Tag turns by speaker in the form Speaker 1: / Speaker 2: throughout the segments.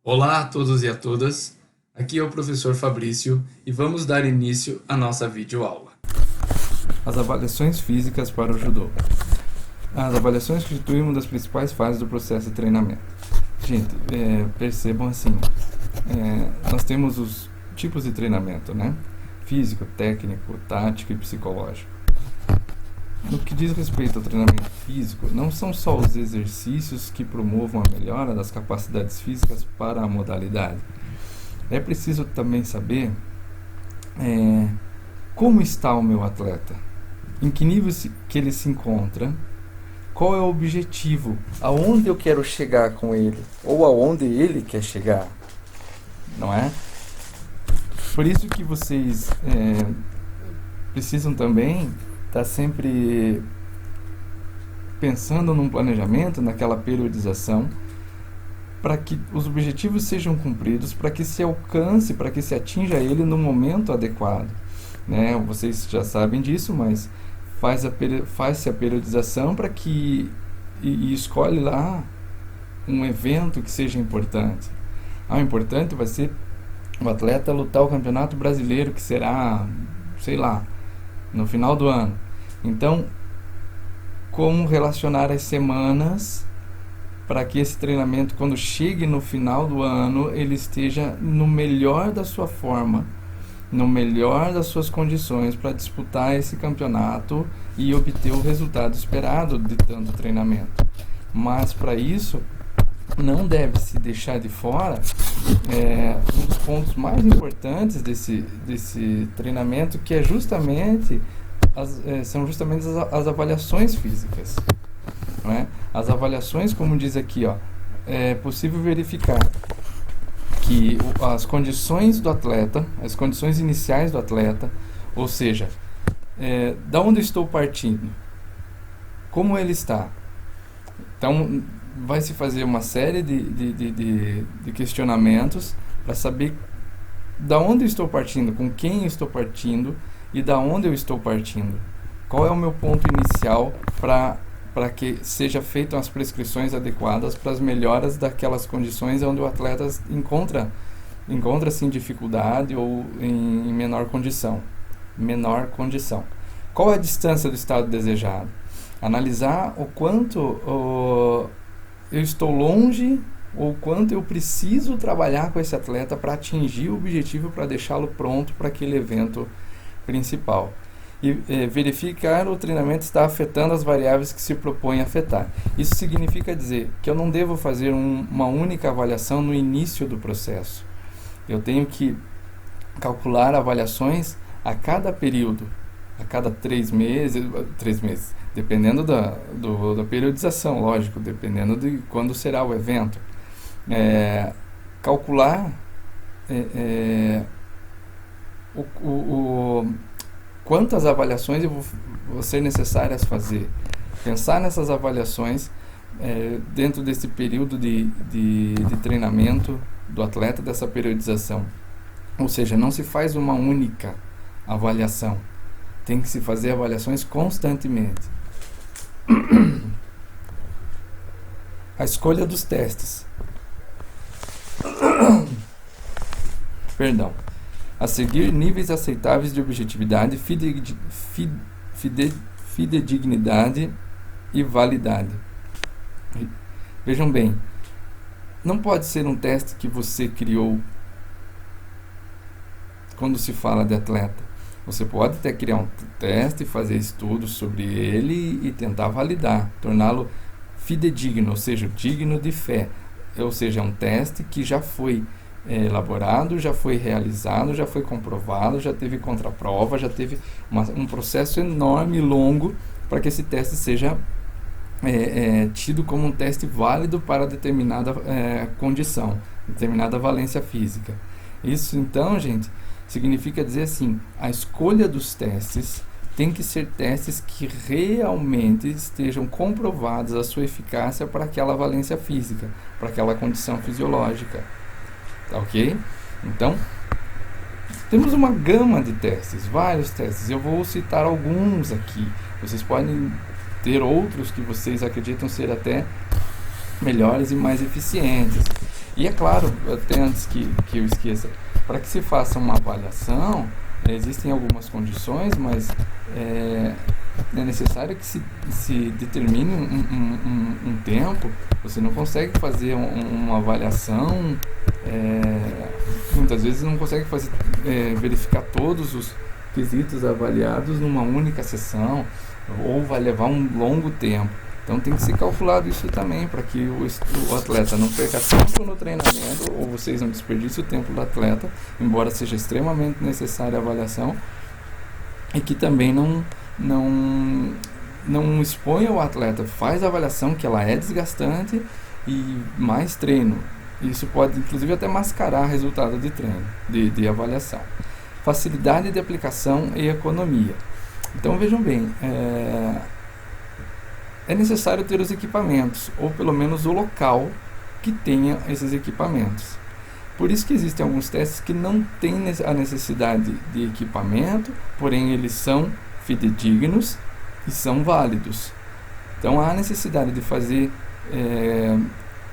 Speaker 1: Olá a todos e a todas, aqui é o professor Fabrício e vamos dar início à nossa videoaula.
Speaker 2: As avaliações físicas para o judô. As avaliações constituem uma das principais fases do processo de treinamento. Gente, percebam assim, nós temos os tipos de treinamento, né? Físico, técnico, tático e psicológico. No que diz respeito ao treinamento físico, não são só os exercícios que promovam a melhora das capacidades físicas para a modalidade. É preciso também saber como está o meu atleta, em que nível que ele se encontra, qual é o objetivo, aonde eu quero chegar com ele, ou aonde ele quer chegar, não é? Por isso que vocês precisam também estar sempre pensando num planejamento, naquela periodização, para que os objetivos sejam cumpridos, para que se alcance, para que se atinja ele no momento adequado, né? Vocês já sabem disso, mas faz-se a periodização para que e escolhe lá um evento que seja importante. O importante vai ser o atleta lutar o campeonato brasileiro, que será, sei lá, no final do ano. Então, como relacionar as semanas para que esse treinamento, quando chegue no final do ano, ele esteja no melhor da sua forma, no melhor das suas condições para disputar esse campeonato e obter o resultado esperado de tanto treinamento. Mas para isso não deve se deixar de fora um dos pontos mais importantes desse treinamento, que é são justamente as avaliações físicas, não é? As avaliações, como diz aqui, é possível verificar que as condições do atleta, as condições iniciais do atleta, ou seja, da onde estou partindo, como ele está. Então, vai se fazer uma série de questionamentos para saber da onde eu estou partindo, com quem eu estou partindo e da onde eu estou partindo. Qual é o meu ponto inicial para que seja feitas as prescrições adequadas para as melhoras daquelas condições onde o atleta encontra-se em dificuldade ou em menor condição. Qual é a distância do estado desejado? Analisar o quanto eu estou longe ou quanto eu preciso trabalhar com esse atleta para atingir o objetivo, para deixá-lo pronto para aquele evento principal. E verificar o treinamento está afetando as variáveis que se propõe a afetar. Isso significa dizer que eu não devo fazer uma única avaliação no início do processo. Eu tenho que calcular avaliações a cada período, a cada 3 meses, dependendo da periodização, lógico, dependendo de quando será o evento. Calcular quantas avaliações vão ser necessárias fazer. Pensar nessas avaliações dentro desse período de treinamento do atleta, dessa periodização. Ou seja, não se faz uma única avaliação. Tem que se fazer avaliações constantemente. A escolha dos testes. Perdão. A seguir, níveis aceitáveis de objetividade, fidedignidade e validade. Vejam bem, não pode ser um teste que você criou quando se fala de atleta. Você pode até criar um teste, fazer estudos sobre ele e tentar validar, torná-lo fidedigno, ou seja, digno de fé. Ou seja, é um teste que já foi elaborado, já foi realizado, já foi comprovado, já teve contraprova, já teve um processo enorme e longo para que esse teste seja tido como um teste válido para determinada condição, determinada valência física. Isso então, gente, significa dizer assim, a escolha dos testes tem que ser testes que realmente estejam comprovados a sua eficácia para aquela valência física, para aquela condição fisiológica. Tá ok? Então, temos uma gama de testes, vários testes. Eu vou citar alguns aqui. Vocês podem ter outros que vocês acreditam ser até melhores e mais eficientes. E é claro, até antes que eu esqueça, para que se faça uma avaliação, existem algumas condições, mas é necessário que se determine um tempo. Você não consegue fazer uma avaliação, muitas vezes não consegue verificar todos os quesitos avaliados numa única sessão, ou vai levar um longo tempo. Então tem que ser calculado isso também, para que o atleta não perca tempo no treinamento, ou vocês não desperdicem o tempo do atleta, embora seja extremamente necessária a avaliação, e que também não exponha o atleta. Faz a avaliação, que ela é desgastante, e mais treino. Isso pode inclusive até mascarar resultado de treino, de avaliação. Facilidade de aplicação e economia. Então vejam bem, é necessário ter os equipamentos, ou pelo menos o local que tenha esses equipamentos. Por isso que existem alguns testes que não têm a necessidade de equipamento, porém eles são fidedignos e são válidos. Então há necessidade de fazer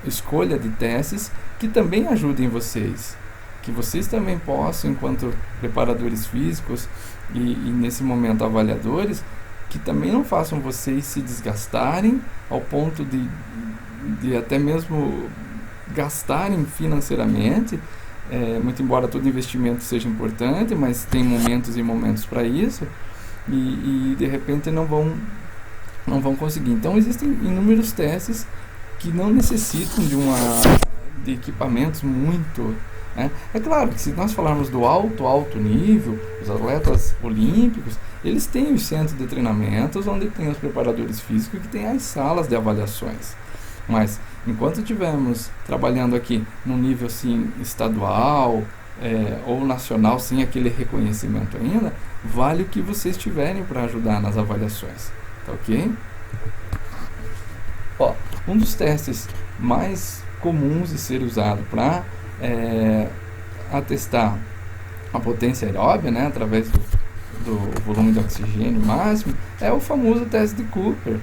Speaker 2: escolha de testes que também ajudem vocês, que vocês também possam, enquanto preparadores físicos e nesse momento avaliadores, que também não façam vocês se desgastarem ao ponto de até mesmo gastarem financeiramente, muito embora todo investimento seja importante, mas tem momentos e momentos para isso, e de repente não vão conseguir. Então existem inúmeros testes que não necessitam de equipamentos muito... É claro que se nós falarmos do alto nível, os atletas olímpicos, eles têm os centros de treinamentos onde tem os preparadores físicos, que tem as salas de avaliações. Mas enquanto estivermos trabalhando aqui no nível sim estadual ou nacional, sem aquele reconhecimento ainda, vale o que vocês tiverem para ajudar nas avaliações, tá ok? Um dos testes mais comuns de ser usado para atestar a potência aeróbia, né, através do volume de oxigênio máximo, é o famoso teste de Cooper,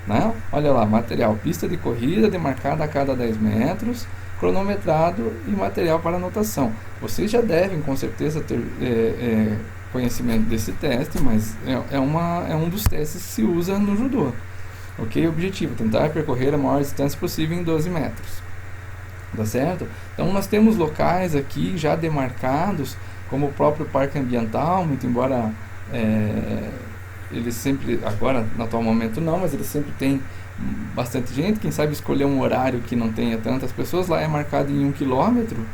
Speaker 2: né? Olha lá, material, pista de corrida demarcada a cada 10 metros, cronometrado e material para anotação. Vocês já devem com certeza ter conhecimento desse teste, mas é um dos testes que se usa no judô. Ok? Objetivo, tentar percorrer a maior distância possível em 12 metros. Tá certo? Então nós temos locais aqui já demarcados, como o próprio parque ambiental, muito embora ele sempre, agora no atual momento não, mas ele sempre tem bastante gente. Quem sabe escolher um horário que não tenha tantas pessoas, lá é marcado em 1 quilômetro,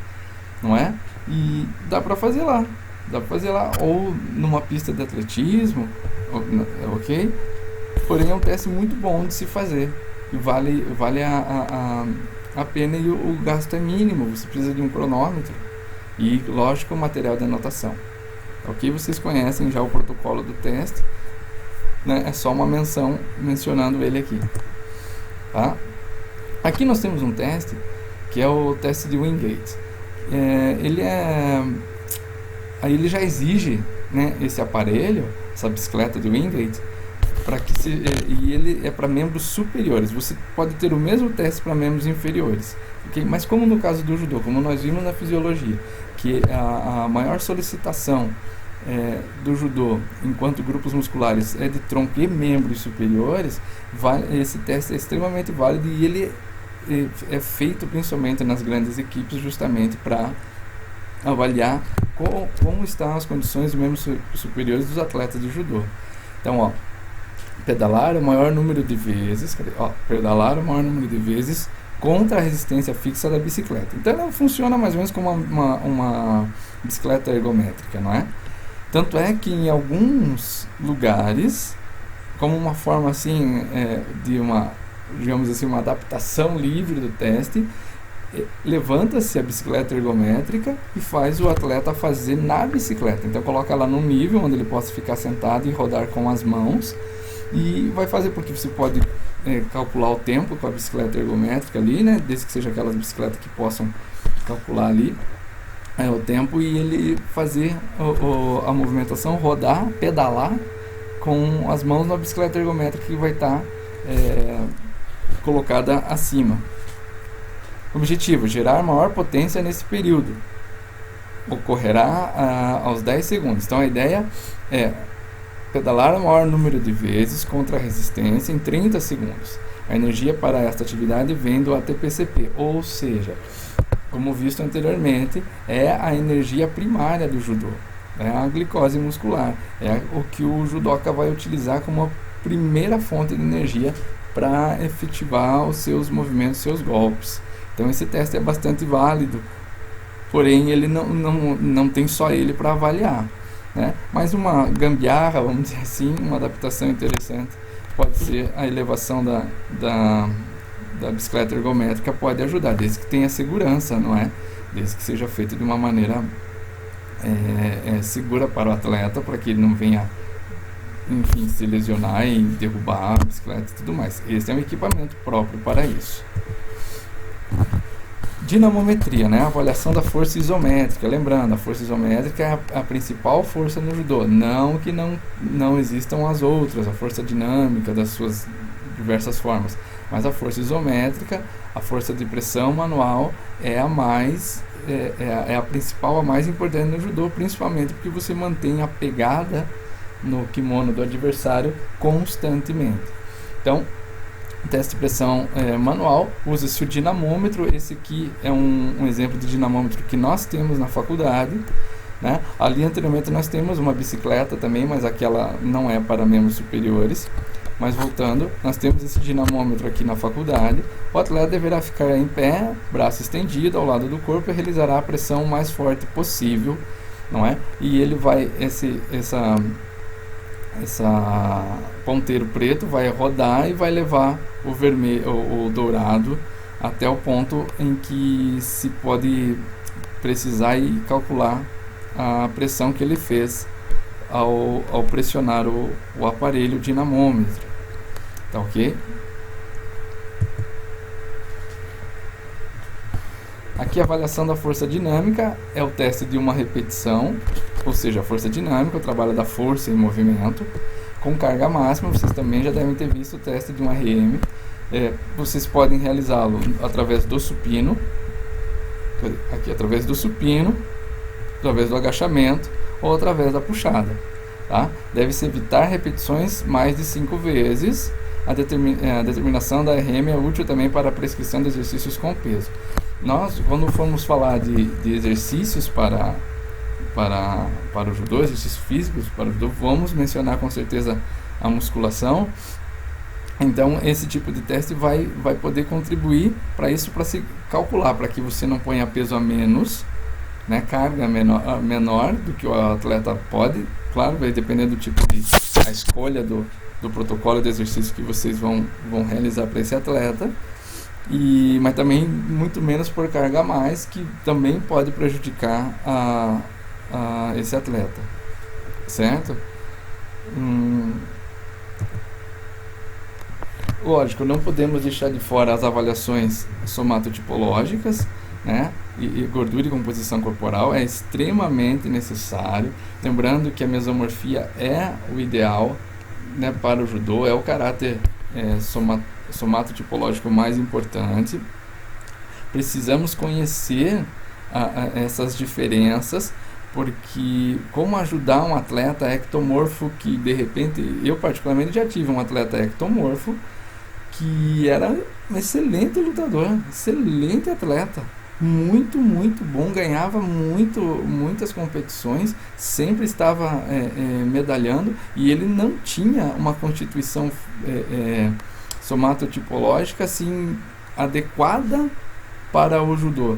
Speaker 2: não é? E dá para fazer lá, ou numa pista de atletismo, ok? Porém é um teste muito bom de se fazer, e vale a pena, e o gasto é mínimo. Você precisa de um cronômetro e, lógico, o material de anotação. Ok? Vocês conhecem já o protocolo do teste, né? É só uma menção mencionando ele aqui. Tá? Aqui nós temos um teste que é o teste de Wingate. Ele já exige, né, esse aparelho, essa bicicleta de Wingate, e ele é para membros superiores. Você pode ter o mesmo teste para membros inferiores, okay? Mas como no caso do judô, como nós vimos na fisiologia, que a maior solicitação do judô, enquanto grupos musculares, é de tronco e membros superiores, esse teste é extremamente válido, e ele é feito principalmente nas grandes equipes, justamente para avaliar como estão as condições dos membros superiores dos atletas de judô. Então, pedalar o maior número de vezes, contra a resistência fixa da bicicleta. Então ela funciona mais ou menos como uma bicicleta ergométrica, não é? Tanto é que em alguns lugares, como uma forma assim, de digamos assim, uma adaptação livre do teste, levanta-se a bicicleta ergométrica e faz o atleta fazer na bicicleta. Então coloca ela num nível onde ele possa ficar sentado e rodar com as mãos, e vai fazer, porque você pode calcular o tempo com a bicicleta ergométrica ali, né, desde que seja aquelas bicicletas que possam calcular ali o tempo, e ele fazer a movimentação, rodar, pedalar com as mãos na bicicleta ergométrica, que vai estar colocada acima. Objetivo: gerar maior potência nesse período. Ocorrerá aos 10 segundos. Então a ideia é pedalar o maior número de vezes contra a resistência em 30 segundos. A energia para esta atividade vem do ATP-CP, ou seja, como visto anteriormente, é a energia primária do judô, é a glicose muscular, é o que o judoca vai utilizar como a primeira fonte de energia para efetivar os seus movimentos, seus golpes. Então esse teste é bastante válido, porém ele não tem só ele para avaliar, né? Mas uma gambiarra, vamos dizer assim, uma adaptação interessante pode ser a elevação da bicicleta ergométrica, pode ajudar, desde que tenha segurança, não é? Desde que seja feito de uma maneira segura para o atleta, para que ele não venha, enfim, se lesionar e derrubar a bicicleta e tudo mais. Esse é um equipamento próprio para isso. Dinamometria, né? Avaliação da força isométrica. Lembrando, a força isométrica é a principal força no judô. Não que não existam as outras, a força dinâmica das suas diversas formas. Mas a força isométrica, a força de pressão manual é a mais a principal, a mais importante no judô, principalmente porque você mantém a pegada no kimono do adversário constantemente. Então, teste de pressão manual, usa-se o dinamômetro. Esse aqui é um exemplo de dinamômetro que nós temos na faculdade, né? Ali anteriormente nós temos uma bicicleta também, mas aquela não é para membros superiores. Mas voltando, nós temos esse dinamômetro aqui na faculdade. O atleta deverá ficar em pé, braço estendido ao lado do corpo, e realizará a pressão mais forte possível, não é? E ele vai, essa ponteiro preto vai rodar e vai levar o vermelho, o dourado, até o ponto em que se pode precisar e calcular a pressão que ele fez ao pressionar o aparelho dinamômetro. Tá ok? Aqui a avaliação da força dinâmica é o teste de uma repetição, ou seja, a força dinâmica, o trabalho da força em movimento, com carga máxima. Vocês também já devem ter visto o teste de um RM. Vocês podem realizá-lo através do supino, aqui através do supino, através do agachamento ou através da puxada. Tá? Deve-se evitar repetições mais de 5 vezes. A determinação da RM é útil também para a prescrição de exercícios com peso. Nós, quando formos falar de exercícios para o judô, exercícios físicos para o judô, vamos mencionar com certeza a musculação. Então esse tipo de teste vai poder contribuir para isso, para se calcular, para que você não ponha peso a menos, né, carga menor do que o atleta pode. Claro, vai depender do tipo de a escolha do protocolo de exercício que vocês vão realizar para esse atleta, mas também muito menos por carga a mais, que também pode prejudicar esse atleta, certo? Lógico, não podemos deixar de fora as avaliações somatotipológicas, né? E gordura e composição corporal é extremamente necessário. Lembrando que a mesomorfia é o ideal, né, para o judô, é o caráter somatotipológico mais importante. Precisamos conhecer essas diferenças, porque como ajudar um atleta ectomorfo que de repente, eu particularmente já tive um atleta ectomorfo que era um excelente lutador, excelente atleta, muito bom, ganhava muitas competições, sempre estava medalhando, e ele não tinha uma constituição somatotipológica assim adequada para o judô,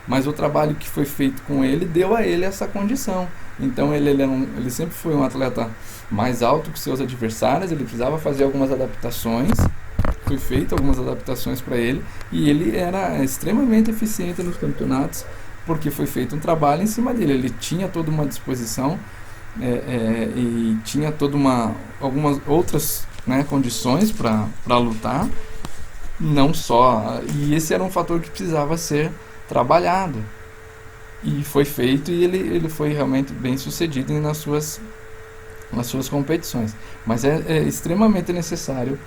Speaker 2: mas o trabalho que foi feito com ele deu a ele essa condição. Então ele sempre foi um atleta mais alto que seus adversários, ele precisava fazer algumas adaptações, foi feito algumas adaptações para ele, e ele era extremamente eficiente nos campeonatos, porque foi feito um trabalho em cima dele. Ele tinha toda uma disposição e tinha algumas outras, né, condições para lutar, não só, e esse era um fator que precisava ser trabalhado, e foi feito, e ele foi realmente bem sucedido nas suas competições. Mas é extremamente necessário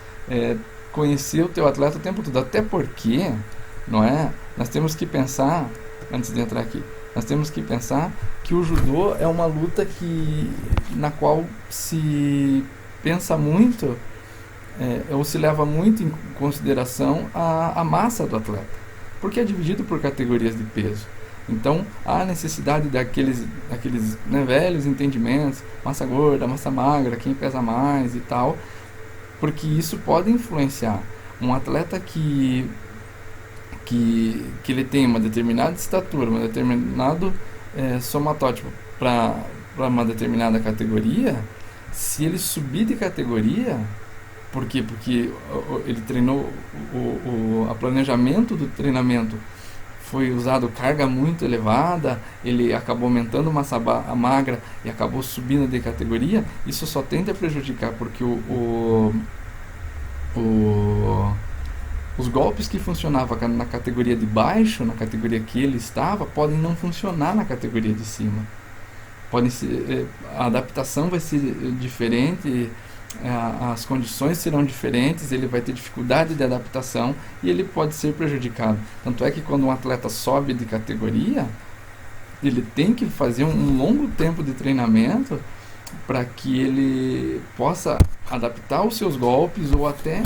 Speaker 2: conhecer o teu atleta o tempo todo, até porque não é? Nós temos que pensar, antes de entrar aqui, nós temos que pensar que o judô é uma luta na qual se pensa muito, ou se leva muito em consideração a massa do atleta, porque é dividido por categorias de peso. Então, há necessidade daqueles né, velhos entendimentos, massa gorda, massa magra, quem pesa mais e tal, porque isso pode influenciar. Um atleta que ele tem uma determinada estatura, um determinado somatótipo para uma determinada categoria, se ele subir de categoria, por quê? Porque ele treinou, o planejamento do treinamento foi usado carga muito elevada, ele acabou aumentando massa magra e acabou subindo de categoria, isso só tende a prejudicar, porque os golpes que funcionavam na categoria de baixo, na categoria que ele estava, podem não funcionar na categoria de cima. A adaptação vai ser diferente, as condições serão diferentes, ele vai ter dificuldade de adaptação e ele pode ser prejudicado. Tanto é que quando um atleta sobe de categoria, ele tem que fazer um longo tempo de treinamento para que ele possa adaptar os seus golpes ou até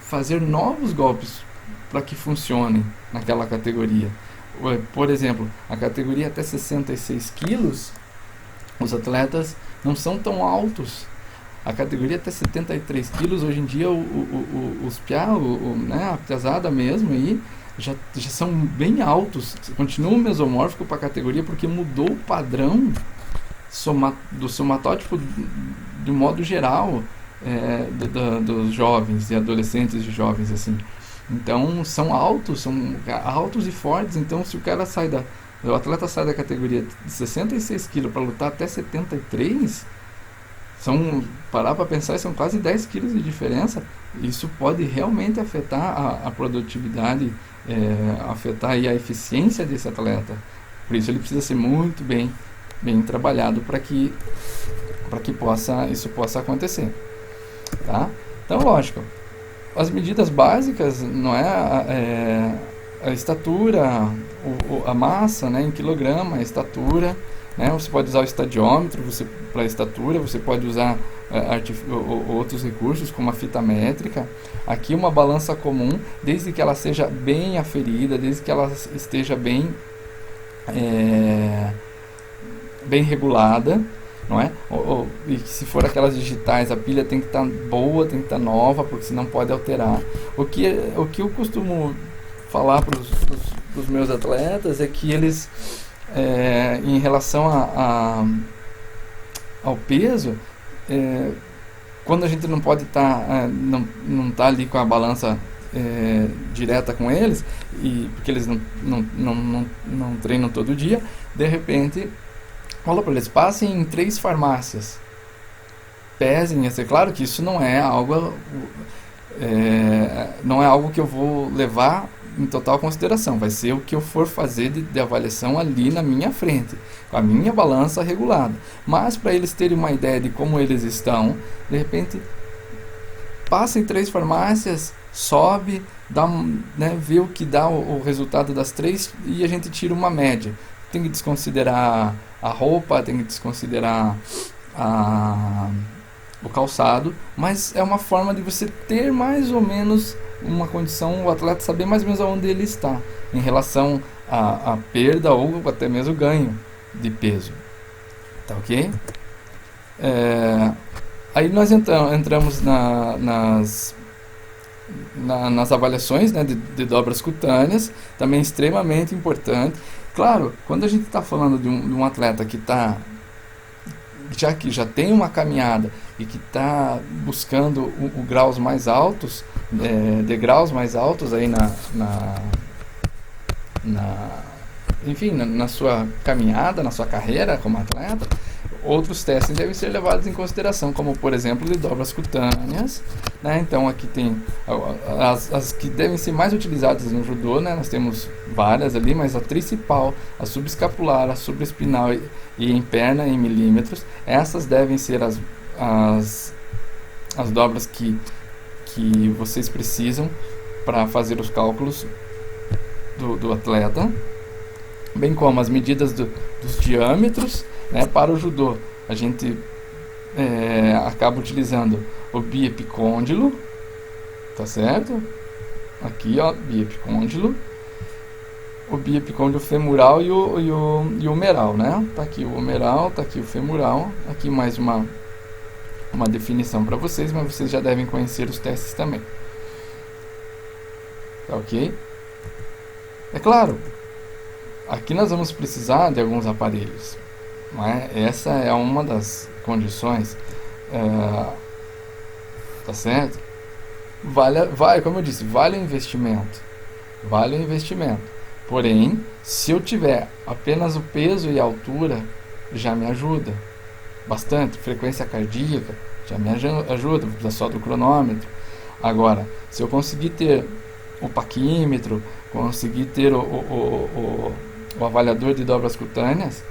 Speaker 2: fazer novos golpes para que funcionem naquela categoria. Por exemplo, a categoria até 66 quilos, os atletas não são tão altos. A categoria até 73 quilos, hoje em dia, os piá, né, a pesada mesmo, aí, já são bem altos. Continuam mesomórfico para a categoria porque mudou o padrão do somatótipo de modo geral dos jovens e adolescentes e jovens, assim. Então, são altos e fortes. Então, se o atleta sai da categoria de 66 kg para lutar até 73, parar para pensar, são quase 10 quilos de diferença. Isso pode realmente afetar a produtividade, afetar aí a eficiência desse atleta. Por isso ele precisa ser muito bem trabalhado para que isso possa acontecer, tá? Então, lógico, as medidas básicas, não é a estatura, a massa, né, em quilograma, a estatura, né? Você pode usar o estadiômetro para a estatura, você pode usar outros recursos como a fita métrica. Aqui uma balança comum, desde que ela seja bem aferida, desde que ela esteja bem regulada, não é? E se for aquelas digitais, a pilha tem que estar boa, tem que estar nova, porque senão pode alterar. O que eu costumo falar para os meus atletas é que eles, em relação ao peso, quando a gente não pode estar, não tá ali com a balança direta com eles, porque eles não treinam todo dia, de repente fala para eles, passem em 3 farmácias, pesem. É claro que isso não é algo que eu vou levar em total consideração, vai ser o que eu for fazer de avaliação ali na minha frente, com a minha balança regulada. Mas para eles terem uma ideia de como eles estão, de repente passa em 3 farmácias, sobe, vê o que dá o resultado das 3 e a gente tira uma média. Tem que desconsiderar a roupa, tem que desconsiderar o calçado, mas é uma forma de você ter mais ou menos uma condição, o atleta saber mais ou menos aonde ele está em relação à perda ou até mesmo ganho de peso, tá ok? Aí nós entramos nas avaliações, né, de dobras cutâneas, também extremamente importante. Claro, quando a gente está falando de um atleta que já tem uma caminhada e que está buscando graus mais altos, degraus mais altos aí enfim, na sua caminhada, na sua carreira como atleta, outros testes devem ser levados em consideração, como por exemplo de dobras cutâneas, né? Então aqui tem as que devem ser mais utilizadas no judô, né? Nós temos várias ali, mas a principal, a subescapular, a supraespinal e em perna em milímetros, essas devem ser as dobras que vocês precisam para fazer os cálculos do atleta, bem como as medidas dos diâmetros, né? Para o judô, a gente acaba utilizando o biepicôndilo, tá certo? Aqui, ó, biepicôndilo, o biepicôndilo femoral e o humeral, né? Tá aqui o humeral, tá aqui o femoral, aqui mais uma definição para vocês, mas vocês já devem conhecer os testes também. Tá ok? É claro, aqui nós vamos precisar de alguns aparelhos, não é? Essa é uma das condições, tá certo? Como eu disse, vale o investimento. Vale o investimento. Porém, se eu tiver apenas o peso e a altura, já me ajuda bastante. Frequência cardíaca já me ajuda, vou precisar só do cronômetro. Agora, se eu conseguir ter o paquímetro, conseguir ter o avaliador de dobras cutâneas,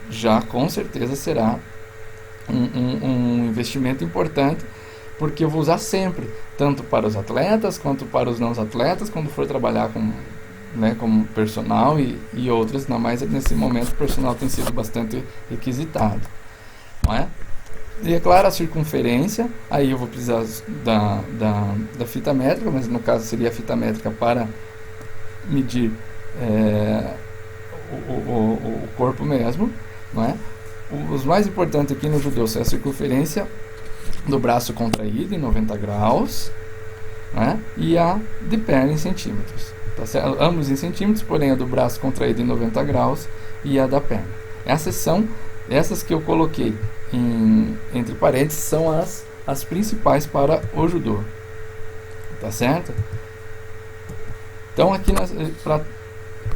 Speaker 2: já com certeza será um investimento importante, porque eu vou usar sempre, tanto para os atletas quanto para os não atletas, quando for trabalhar como personal e outras, ainda mais nesse momento o personal tem sido bastante requisitado, não é? E é claro, a circunferência, aí eu vou precisar da fita métrica, mas no caso seria a fita métrica para medir o corpo mesmo, não é? Os mais importantes aqui no judô são a circunferência do braço contraído em 90 graus, né? E a de perna em centímetros, tá certo? Ambos em centímetros, porém a do braço contraído em 90 graus e a da perna. Essas que eu coloquei entre parênteses são as principais para o judô, tá certo? Então aqui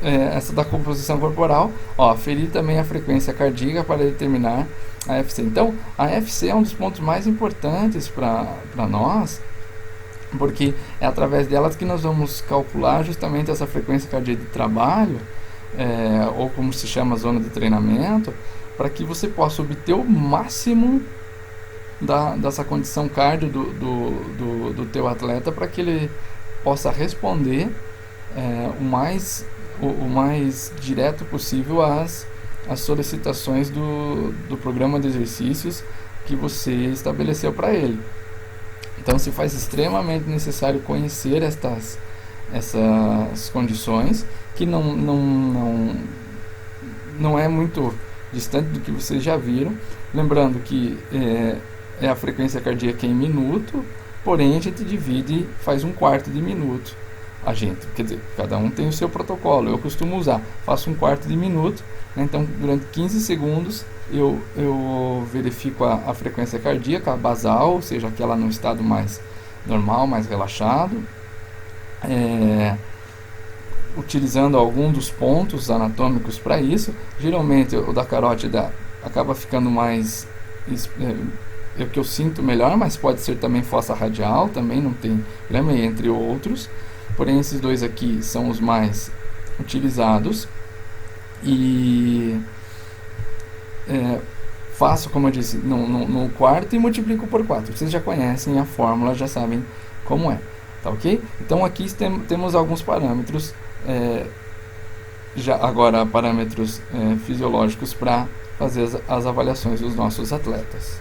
Speaker 2: essa da composição corporal, ó, aferir também a frequência cardíaca para determinar a FC. Então, a FC é um dos pontos mais importantes para nós, porque é através delas que nós vamos calcular justamente essa frequência cardíaca de trabalho, ou como se chama, zona de treinamento, para que você possa obter o máximo dessa condição cardio do teu atleta, para que ele possa responder o mais direto possível às solicitações do programa de exercícios que você estabeleceu para ele. Então se faz extremamente necessário conhecer essas condições, que não é muito distante do que vocês já viram. Lembrando que é a frequência cardíaca em minuto, porém a gente divide, faz 1/4 de minuto. Quer dizer, cada um tem o seu protocolo. Eu costumo usar, faço 1/4 de minuto, né? Então durante 15 segundos eu verifico a frequência cardíaca, a basal, ou seja, aquela no estado mais normal, mais relaxado, utilizando algum dos pontos anatômicos para isso. Geralmente o da carótida acaba ficando mais, é o que eu sinto melhor, mas pode ser também fossa radial, também não tem problema, entre outros. Porém, esses dois aqui são os mais utilizados. E faço, como eu disse, no quarto e multiplico por 4. Vocês já conhecem a fórmula, já sabem como é. Tá ok? Então aqui temos alguns parâmetros, parâmetros fisiológicos para fazer as avaliações dos nossos atletas.